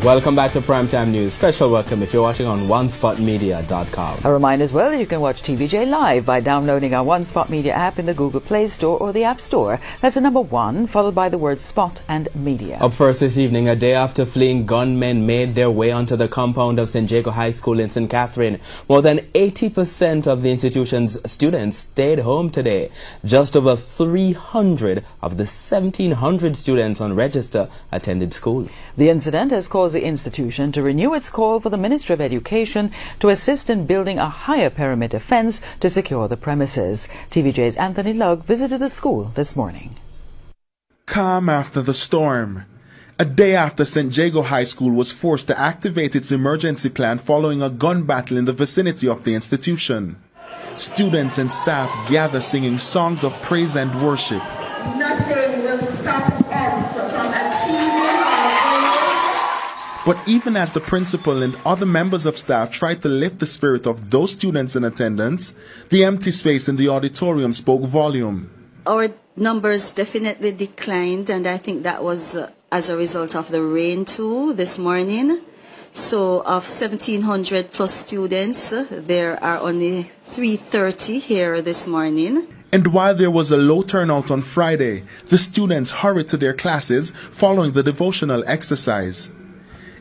Welcome back to Primetime News. Special welcome if you're watching on onespotmedia.com. A reminder as well that you can watch TVJ live by downloading our One Spot Media app in the Google Play Store or the App Store. That's the number 1, followed by the word Spot and Media. Up first this evening, a day after fleeing, gunmen made their way onto the compound of St. Jago High School in St. Catherine. More than 80% of the institution's students stayed home today. Just over 300 of the 1,700 students on register attended school. The incident has caused the institution to renew its call for the Ministry of Education to assist in building a higher perimeter fence to secure the premises. TVJ's Anthony Lugg visited the school this morning. Calm after the storm. A day after St. Jago High School was forced to activate its emergency plan following a gun battle in the vicinity of the institution. Students and staff gather singing songs of praise and worship. Nothing will stop us from achieving But even as the principal and other members of staff tried to lift the spirit of those students in attendance, the empty space in the auditorium spoke volume. Our numbers definitely declined, and I think that was as a result of the rain too this morning. So of 1,700 plus students, there are only 330 here this morning. And while there was a low turnout on Friday, the students hurried to their classes following the devotional exercise.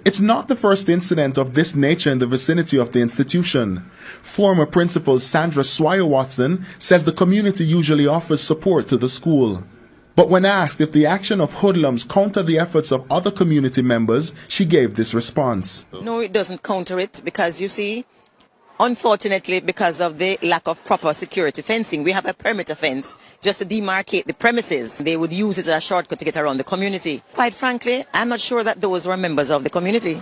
It's not the first incident of this nature in the vicinity of the institution. Former principal Sandra Swire-Watson says the community usually offers support to the school. But when asked if the action of hoodlums counter the efforts of other community members, she gave this response. No, it doesn't counter it because, you see, unfortunately, because of the lack of proper security fencing, we have a perimeter fence just to demarcate the premises. They would use it as a shortcut to get around the community. Quite frankly, I'm not sure that those were members of the community.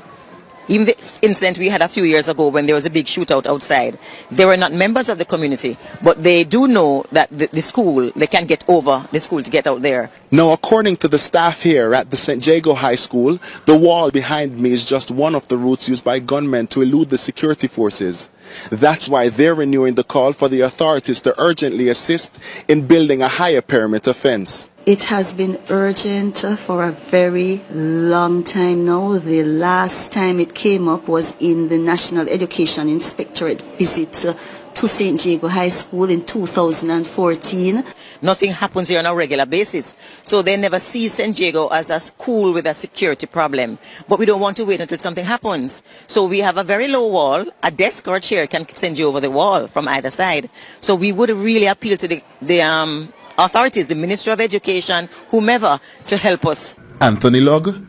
Even the incident we had a few years ago when there was a big shootout outside, they were not members of the community, but they do know that the school, they can get over the school to get out there. Now, according to the staff here at the St. Jago High School, the wall behind me is just one of the routes used by gunmen to elude the security forces. That's why they're renewing the call for the authorities to urgently assist in building a higher perimeter fence. It has been urgent for a very long time now. The last time it came up was in the National Education Inspectorate visit to St. Jago High School in 2014. Nothing happens here on a regular basis. So they never see St. Jago as a school with a security problem. But we don't want to wait until something happens. So we have a very low wall. A desk or a chair can send you over the wall from either side. So we would really appeal to the authorities, the Ministry of Education, whomever, to help us. Anthony Lugg,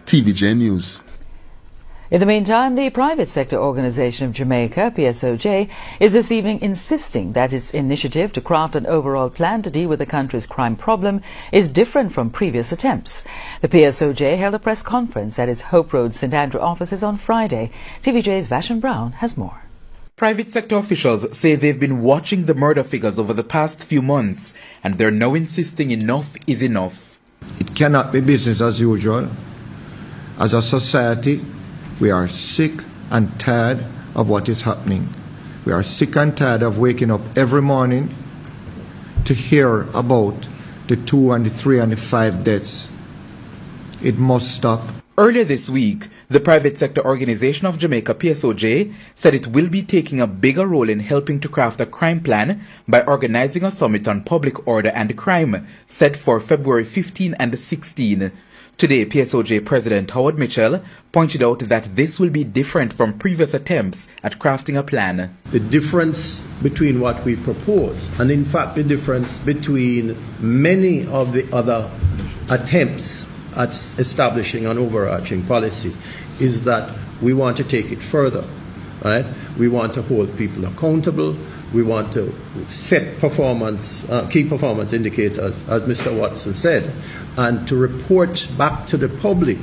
TVJ News. In the meantime, the private sector organization of Jamaica, PSOJ, is this evening insisting that its initiative to craft an overall plan to deal with the country's crime problem is different from previous attempts. The PSOJ held a press conference at its Hope Road St. Andrew offices on Friday. TVJ's Vashon Brown has more. Private sector officials say they've been watching the murder figures over the past few months, and they're now insisting enough is enough. It cannot be business as usual. As a society, we are sick and tired of what is happening. We are sick and tired of waking up every morning to hear about the 2 and the 3 and the 5 deaths. It must stop. Earlier this week, the private sector organization of Jamaica, PSOJ, said it will be taking a bigger role in helping to craft a crime plan by organizing a summit on public order and crime set for February 15 and 16. Today, PSOJ President Howard Mitchell pointed out that this will be different from previous attempts at crafting a plan. The difference between what we propose, and in fact the difference between many of the other attempts at establishing an overarching policy, is that we want to take it further. Right? We want to hold people accountable. We want to set performance, key performance indicators, as Mr. Watson said, and to report back to the public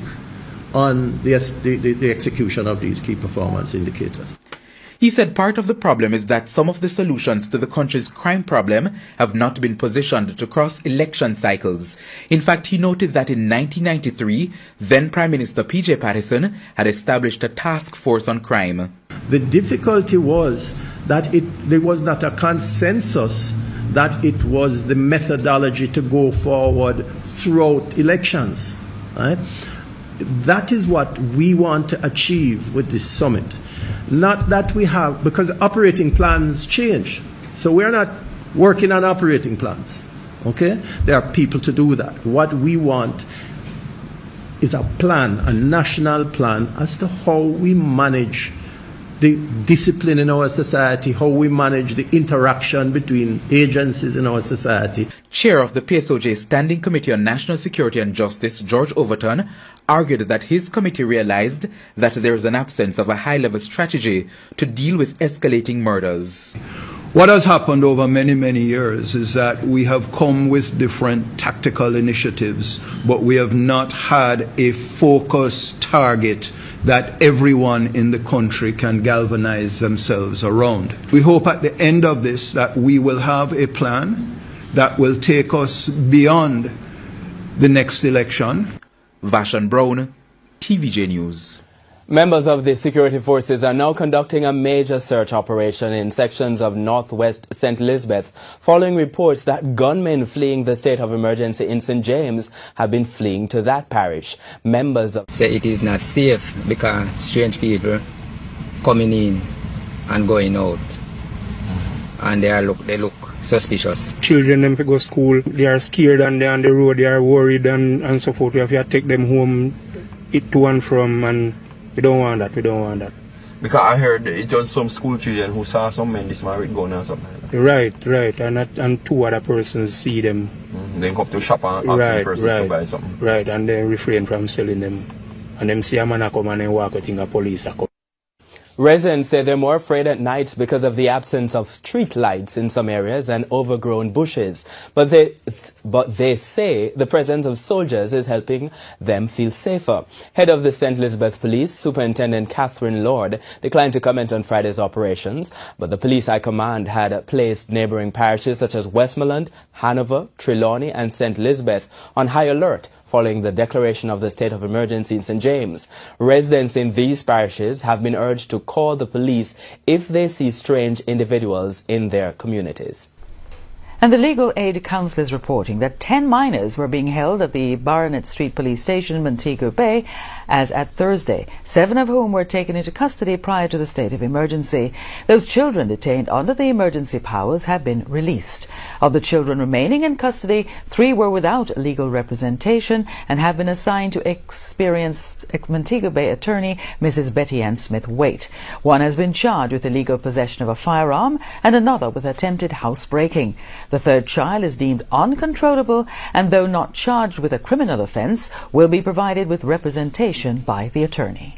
on the execution of these key performance indicators. He said part of the problem is that some of the solutions to the country's crime problem have not been positioned to cross election cycles. In fact, he noted that in 1993, then Prime Minister P.J. Patterson had established a task force on crime. The difficulty was that there was not a consensus that it was the methodology to go forward throughout elections. Right? that is what we want to achieve with this summit. Not that we have, because operating plans change. So we're not working on operating plans. Okay? There are people to do that. What we want is a plan, a national plan as to how we manage the discipline in our society, how we manage the interaction between agencies in our society. Chair of the PSOJ Standing Committee on National Security and Justice, George Overton, argued that his committee realized that there is an absence of a high-level strategy to deal with escalating murders. What has happened over many, many years is that we have come with different tactical initiatives, but we have not had a focused target that everyone in the country can galvanize themselves around. We hope at the end of this that we will have a plan that will take us beyond the next election. Vashon Brown, TVJ News. Members of the security forces are now conducting a major search operation in sections of northwest St. Elizabeth following reports that gunmen fleeing the state of emergency in St. James have been fleeing to that parish. Members of say it is not safe because strange people coming in and going out, and they look suspicious. Children them to go to school, they are scared and they're on the road, they are worried and so forth. We have to take them home, to and from, and we don't want that, we don't want that. Because I heard it was some school children who saw some men this man with gun or something like that. Right, and two other persons see them. Then come to shop and ask the person to buy something. Right, and then refrain from selling them. And them see a man come and then walk, I think a police are come. Residents say they're more afraid at night because of the absence of street lights in some areas and overgrown bushes. But they say the presence of soldiers is helping them feel safer. Head of the St. Elizabeth Police, Superintendent Catherine Lord, declined to comment on Friday's operations, but the police high command had placed neighboring parishes such as Westmoreland, Hanover, Trelawney and St. Elizabeth on high alert following the declaration of the state of emergency in St. James. Residents in these parishes have been urged to call the police if they see strange individuals in their communities. And the Legal Aid Council is reporting that 10 minors were being held at the Barnett Street Police Station in Montego Bay as at Thursday, 7 of whom were taken into custody prior to the state of emergency. Those children detained under the emergency powers have been released. Of the children remaining in custody, 3 were without legal representation and have been assigned to experienced Montego Bay attorney Mrs. Betty Ann Smith-Waite. One has been charged with illegal possession of a firearm and another with attempted housebreaking. The third child is deemed uncontrollable and, though not charged with a criminal offence, will be provided with representation by the attorney.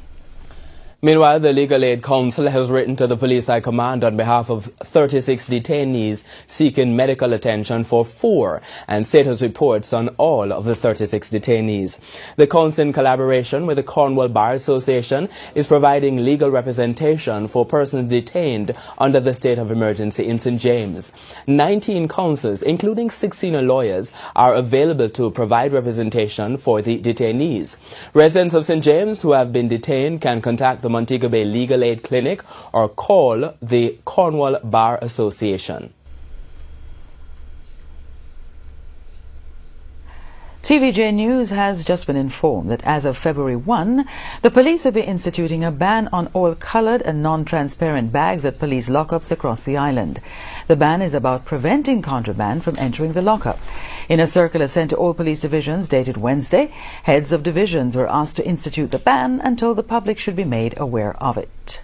Meanwhile, the Legal Aid Council has written to the Police High Command on behalf of 36 detainees seeking medical attention for 4 and status reports on all of the 36 detainees. The Council, in collaboration with the Cornwall Bar Association, is providing legal representation for persons detained under the state of emergency in St. James. 19 counsels, including 16 lawyers, are available to provide representation for the detainees. Residents of St. James who have been detained can contact the Montego Bay Legal Aid Clinic or call the Cornwall Bar Association. TVJ News has just been informed that as of February 1, the police will be instituting a ban on all coloured and non-transparent bags at police lockups across the island. The ban is about preventing contraband from entering the lockup. In a circular sent to all police divisions dated Wednesday, heads of divisions were asked to institute the ban and told the public should be made aware of it.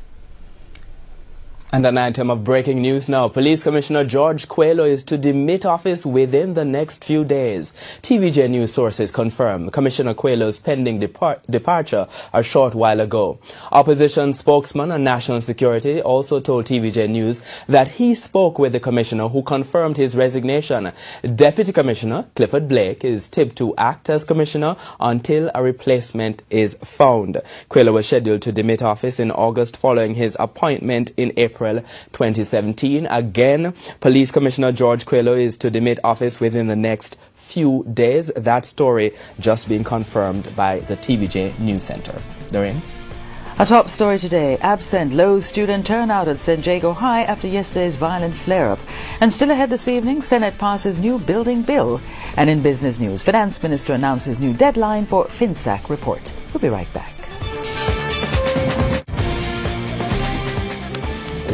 And an item of breaking news now. Police Commissioner George Coelho is to demit office within the next few days. TVJ News sources confirm Commissioner Coelho's pending departure a short while ago. Opposition spokesman on national security also told TVJ News that he spoke with the Commissioner, who confirmed his resignation. Deputy Commissioner Clifford Blake is tipped to act as Commissioner until a replacement is found. Coelho was scheduled to demit office in August following his appointment in April 2017. Again, Police Commissioner George Coelho is to demit office within the next few days. That story just being confirmed by the TVJ News Center. Doreen? A top story today, absent low student turnout at St. Jago High after yesterday's violent flare-up. And still ahead this evening, Senate passes new building bill. And in business news, Finance Minister announces new deadline for FinSAC report. We'll be right back.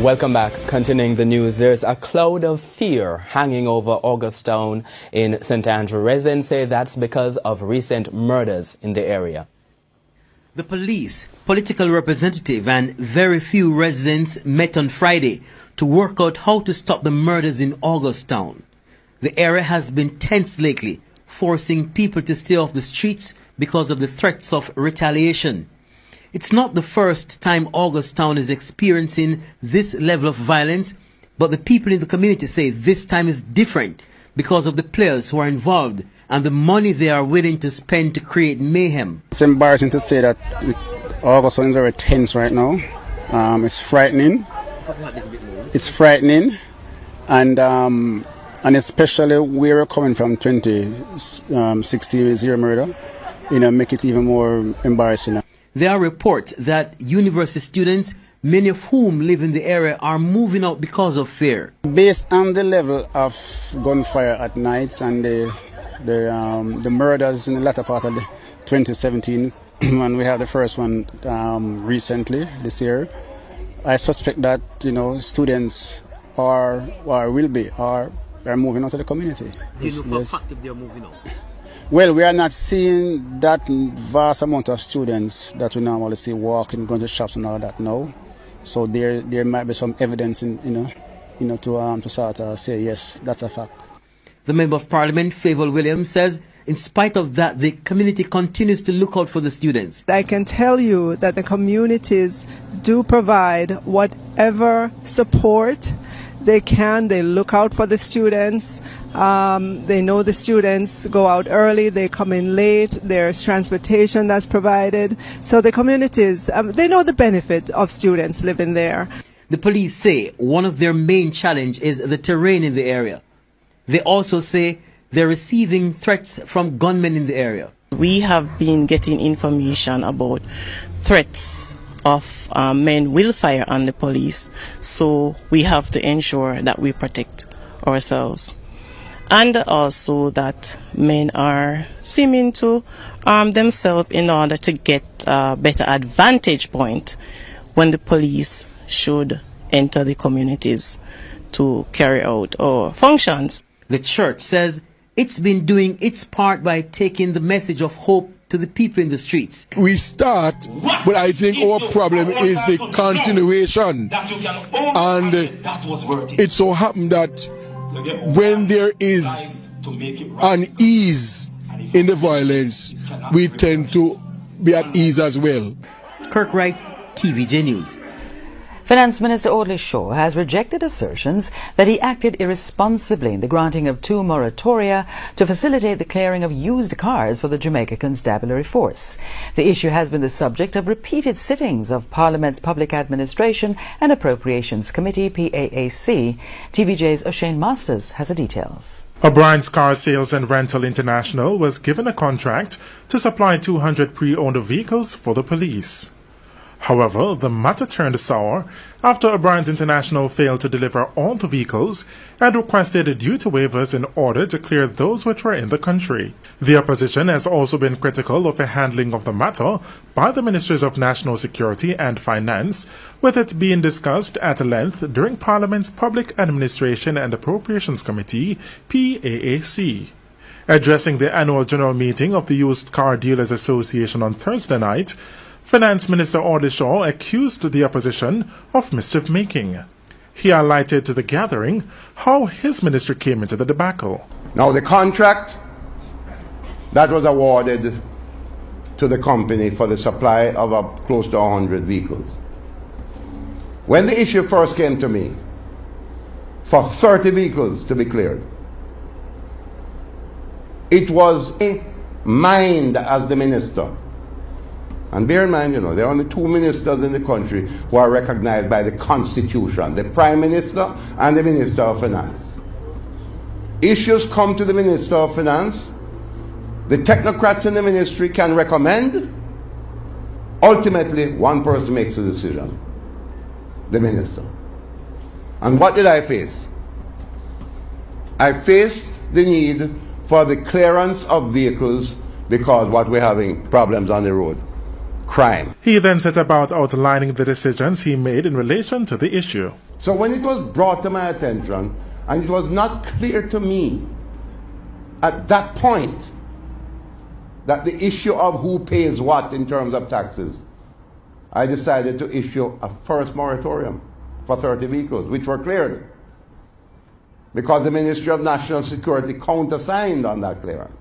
Welcome back. Continuing the news, there's a cloud of fear hanging over Augustown in St. Andrew. Residents say that's because of recent murders in the area. The police, political representative and very few residents met on Friday to work out how to stop the murders in Augustown. The area has been tense lately, forcing people to stay off the streets because of the threats of retaliation. It's not the first time Augustown is experiencing this level of violence, but the people in the community say this time is different because of the players who are involved and the money they are willing to spend to create mayhem. It's embarrassing to say that Augustown is very tense right now. It's frightening. It's frightening, and especially where we're coming from, 2016 zero murder, make it even more embarrassing. There are reports that university students, many of whom live in the area, are moving out because of fear. Based on the level of gunfire at nights and the murders in the latter part of 2017, when we had the first one recently this year, I suspect that students are moving out of the community. Do you know for a fact if they are moving out? Well, we are not seeing that vast amount of students that we normally see walking, going to shops and all that now. So there might be some evidence to sort of say yes, that's a fact. The Member of Parliament, Favour Williams, says in spite of that, the community continues to look out for the students. I can tell you that the communities do provide whatever support they can. They look out for the students. They know the students go out early, they come in late, there's transportation that's provided. So the communities, they know the benefit of students living there. The police say one of their main challenge is the terrain in the area. They also say they're receiving threats from gunmen in the area. We have been getting information about threats of men will fire on the police, so we have to ensure that we protect ourselves. And also that men are seeming to arm themselves in order to get a better advantage point when the police should enter the communities to carry out our functions. The church says it's been doing its part by taking the message of hope to the people in the streets. We start, but I think our problem is the continuation. And it so happened that when there is an ease in the violence, we tend to be at ease as well. Kirk Wright, TVJ News. Finance Minister Audley Shaw has rejected assertions that he acted irresponsibly in the granting of 2 moratoria to facilitate the clearing of used cars for the Jamaica Constabulary Force. The issue has been the subject of repeated sittings of Parliament's Public Administration and Appropriations Committee, PAAC. TVJ's O'Shane Masters has the details. O'Brien's Car Sales and Rental International was given a contract to supply 200 pre-owned vehicles for the police. However, the matter turned sour after O'Brien's International failed to deliver all the vehicles and requested duty waivers in order to clear those which were in the country. The opposition has also been critical of the handling of the matter by the Ministries of National Security and Finance, with it being discussed at length during Parliament's Public Administration and Appropriations Committee, PAAC. Addressing the annual general meeting of the Used Car Dealers Association on Thursday night, Finance Minister Audley Shaw accused the opposition of mischief-making. He highlighted to the gathering how his ministry came into the debacle. Now, the contract that was awarded to the company for the supply of close to 100 vehicles. When the issue first came to me, for 30 vehicles to be cleared, it was mine as the minister. And bear in mind, there are only 2 ministers in the country who are recognized by the Constitution, the Prime Minister and the Minister of Finance. Issues come to the Minister of Finance, the technocrats in the ministry can recommend, ultimately one person makes a decision, the minister. And what did I face? I faced the need for the clearance of vehicles because what we're having problems on the road. crime. He then set about outlining the decisions he made in relation to the issue. So when it was brought to my attention, and it was not clear to me at that point that the issue of who pays what in terms of taxes, I decided to issue a first moratorium for 30 vehicles, which were cleared, because the Ministry of National Security countersigned on that clearance.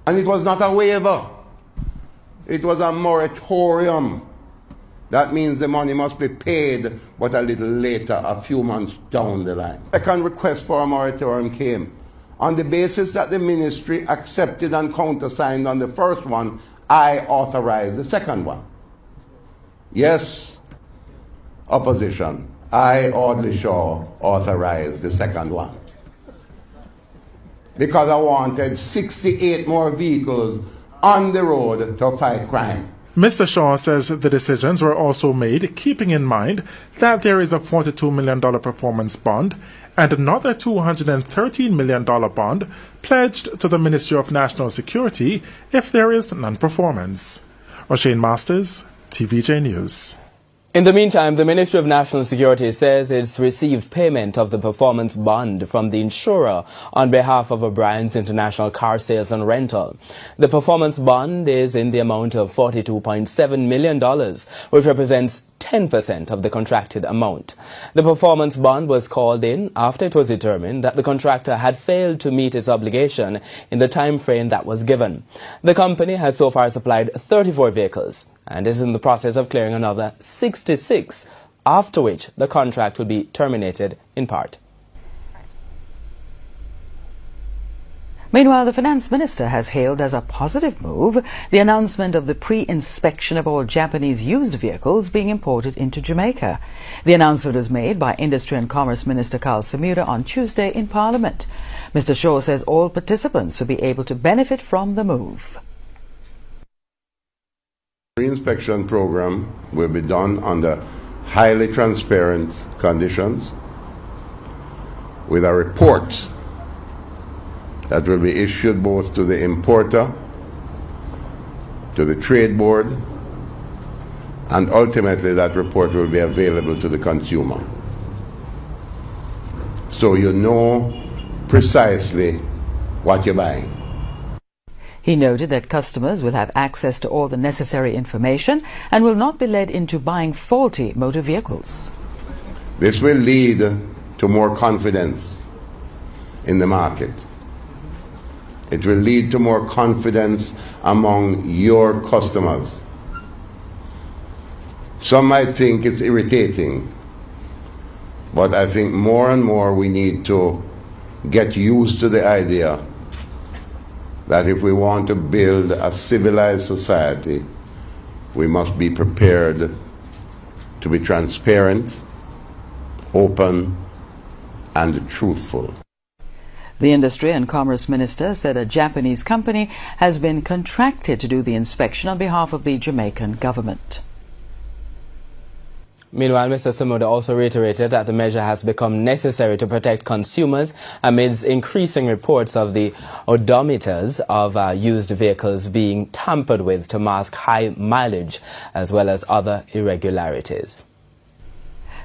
And it was not a waiver. It was a moratorium. That means the money must be paid, but a little later, a few months down the line. The second request for a moratorium came on the basis that the ministry accepted and countersigned on the first one. I authorized the second one. Yes, opposition. I, Audley Shaw, authorized the second one, because I wanted 68 more vehicles on the road to fight crime. Mr. Shaw says the decisions were also made keeping in mind that there is a $42 million performance bond and another $213 million bond pledged to the Ministry of National Security if there is non-performance. O'Shane Masters, TVJ News. In the meantime, the Ministry of National Security says it's received payment of the performance bond from the insurer on behalf of O'Brien's International Car Sales and Rental. The performance bond is in the amount of $42.7 million, which represents 10% of the contracted amount. The performance bond was called in after it was determined that the contractor had failed to meet its obligation in the time frame that was given. The company has so far supplied 34 vehicles and is in the process of clearing another 66, after which the contract will be terminated in part. Meanwhile, the Finance Minister has hailed as a positive move the announcement of the pre-inspection of all Japanese used vehicles being imported into Jamaica. The announcement was made by Industry and Commerce Minister Carl Samuda on Tuesday in Parliament. Mr. Shaw says all participants will be able to benefit from the move. The pre-inspection program will be done under highly transparent conditions with a report that will be issued both to the importer, to the trade board, and ultimately that report will be available to the consumer. So you know precisely what you're buying. He noted that customers will have access to all the necessary information and will not be led into buying faulty motor vehicles. This will lead to more confidence in the market. It will lead to more confidence among your customers. Some might think it's irritating, but I think more and more we need to get used to the idea that if we want to build a civilized society, we must be prepared to be transparent, open, and truthful. The Industry and Commerce Minister said a Japanese company has been contracted to do the inspection on behalf of the Jamaican government. Meanwhile, Mr. Samuda also reiterated that the measure has become necessary to protect consumers amidst increasing reports of the odometers of used vehicles being tampered with to mask high mileage as well as other irregularities.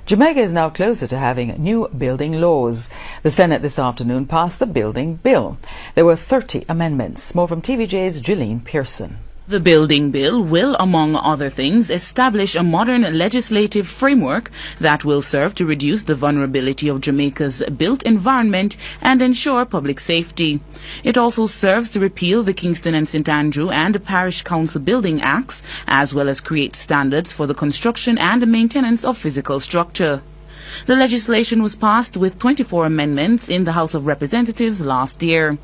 Jamaica is now closer to having new building laws. The Senate this afternoon passed the building bill. There were 30 amendments. More from TVJ's Gillian Pearson. The building bill will, among other things, establish a modern legislative framework that will serve to reduce the vulnerability of Jamaica's built environment and ensure public safety. It also serves to repeal the Kingston and St. Andrew and Parish Council Building Acts, as well as create standards for the construction and maintenance of physical structure. The legislation was passed with 24 amendments in the House of Representatives last year.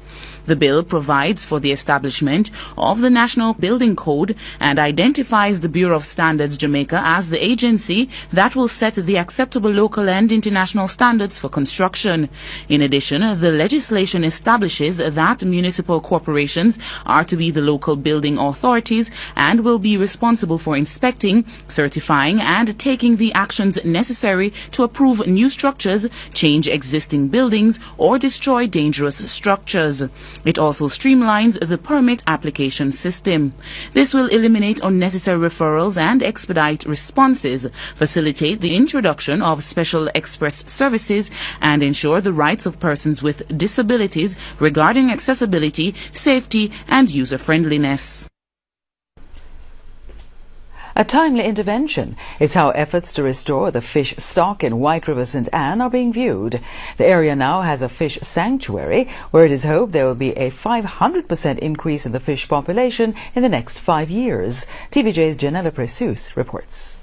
The bill provides for the establishment of the National Building Code and identifies the Bureau of Standards Jamaica as the agency that will set the acceptable local and international standards for construction. In addition, the legislation establishes that municipal corporations are to be the local building authorities and will be responsible for inspecting, certifying, and taking the actions necessary to approve new structures, change existing buildings, or destroy dangerous structures. It also streamlines the permit application system. This will eliminate unnecessary referrals and expedite responses, facilitate the introduction of special express services, and ensure the rights of persons with disabilities regarding accessibility, safety, and user-friendliness. A timely intervention is how efforts to restore the fish stock in White River St. Anne are being viewed. The area now has a fish sanctuary where it is hoped there will be a 500% increase in the fish population in the next 5 years. TVJ's Janella Precious reports.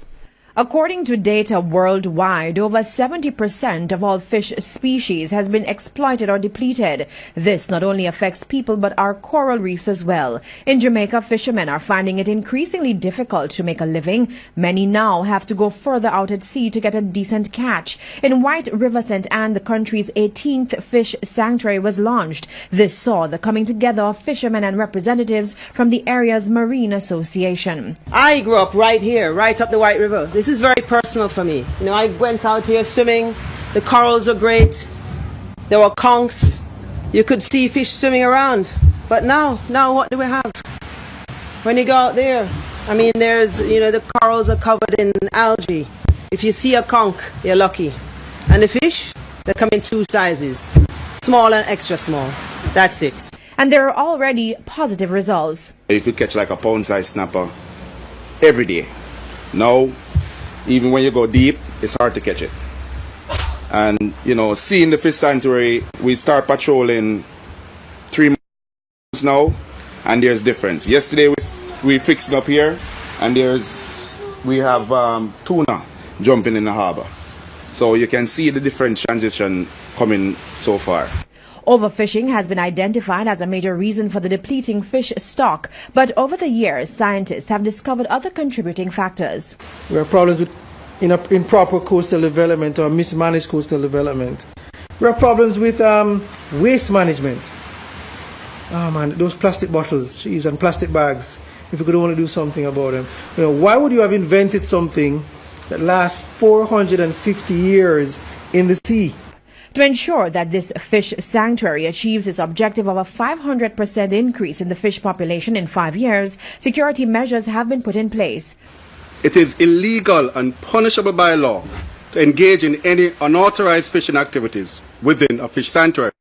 According to data worldwide, over 70% of all fish species has been exploited or depleted. This not only affects people but our coral reefs as well. In Jamaica, fishermen are finding it increasingly difficult to make a living. Many now have to go further out at sea to get a decent catch. In White River St. Anne, the country's 18th fish sanctuary was launched. This saw the coming together of fishermen and representatives from the area's Marine Association. I grew up right here, right up the White River. This is very personal for me. You know, I went out here swimming. The corals were great. There were conchs. You could see fish swimming around. But now what do we have? When you go out there, I mean, there's, you know, the corals are covered in algae. If you see a conch, you're lucky. And the fish, they come in 2 sizes. Small and extra small. That's it. And there are already positive results. You could catch like a pound-sized snapper every day. Now, even when you go deep, it's hard to catch it. And, you know, seeing the fish sanctuary, we start patrolling 3 months now, and there's difference. Yesterday, we fixed it up here, and we have tuna jumping in the harbor. So you can see the different transition coming so far. Overfishing has been identified as a major reason for the depleting fish stock, but over the years, scientists have discovered other contributing factors. We have problems with improper coastal development or mismanaged coastal development. We have problems with waste management. Oh man, those plastic bottles, jeez, and plastic bags. If we could only do something about them. You know, why would you have invented something that lasts 450 years in the sea? To ensure that this fish sanctuary achieves its objective of a 500% increase in the fish population in 5 years, security measures have been put in place. It is illegal and punishable by law to engage in any unauthorized fishing activities within a fish sanctuary.